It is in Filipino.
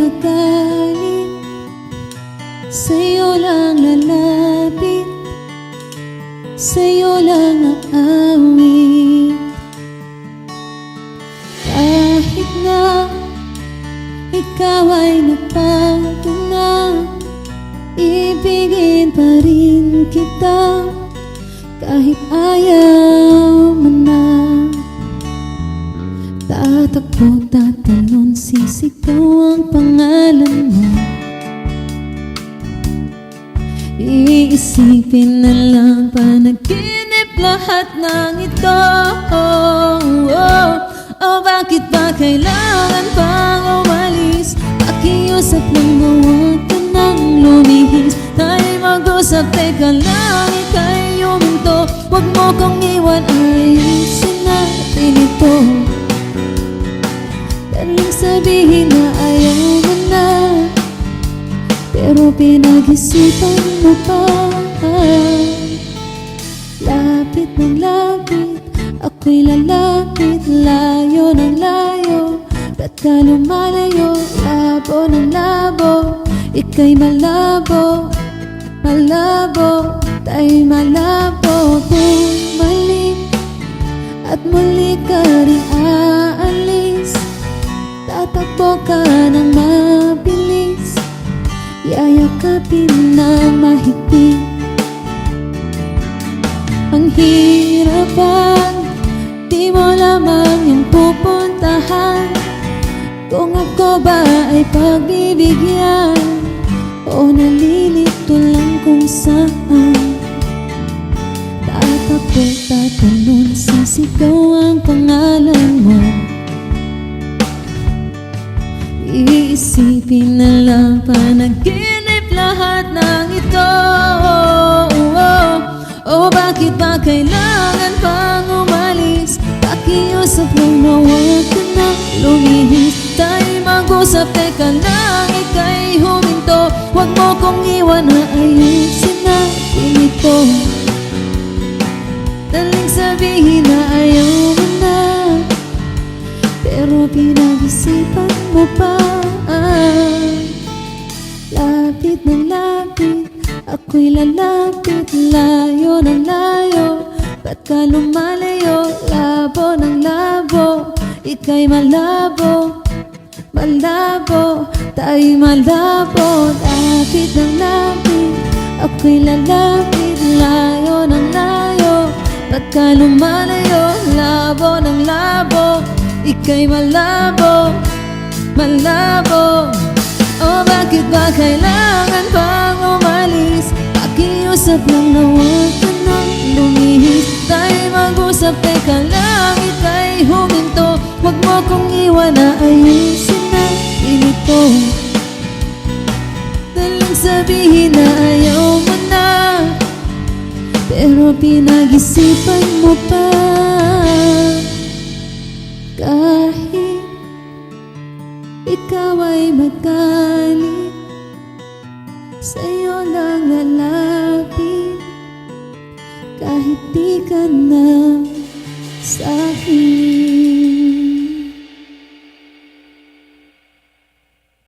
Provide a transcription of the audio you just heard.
magalit, sa'yo lang lalapit, sa'yo lang aawit. Kahit na ikaw ay nagbago na, ibigin pa rin kita kahit ayaw mo na. Tatakbo, tatalon, sisigaw ang pangalan mo. Iisipin na lang panaginip lahat ng ito. Oh, bakit ba kailangan pang umalis? Pakiusap lang na huwag ka nang lumihis. Tayo'y mag-usap, teka lang, ika'y huminto. Huwag mo kong iwan, ayusin natin ito. Daling sabihin na ayaw mo na, pero pinag-isipan mo pa. Lapit ng lapit, ako'y lalapit. Layo ng layo, ba't ka lumalayo? Labo ng labo, ika'y malabo. Malabo, tayo'y malabo. Bumalik at muli ka rin aalis. Tatakbo ka ng mabilis, yayakapin ng mahigpit. Ang hirapan, di mo lamang yung pupuntahan. Kung ako ba ay pagbibigyan, o nalilito lang kung saan. Tatakbo, tatalon, sisigaw ang pangalan mo. Iisipin na lang panaginip lahat ng ito. Oh, bakit ba kailangan pang umalis? Pakiusap lang na huwag ka nang lumihis. Tayo'y mag-usap, teka lang, ika'y huminto. Huwag mo kong iwan, ayusin natin ito. Daling sabihin na ayaw mo na, pero pinag-isipan mo pa. Lapit ng lapit, ako'y lalapit. Layo ng layo, ba't ka lumalayo? Labo ng labo, ika'y malabo. Malabo, tayo'y malabo. Lapit ng lapit, ako'y lalapit. Layo ng layo, ba't ka lumalayo? Labo ng labo, ika'y malabo. Malabo, oh bakit ba kailangan pang umalis? Pakiusap lang na huwag ka nang lumihis. Tayo'y mag-usap, teka lang, ika'y huminto. Huwag mo kong iwan, ayusin natin ito. Daling sabihin na ayaw mo na, pero pinag-isipan mo pa. Kahit ikaw ay magalit, sa'yo lang lalapit. Kahit di ka na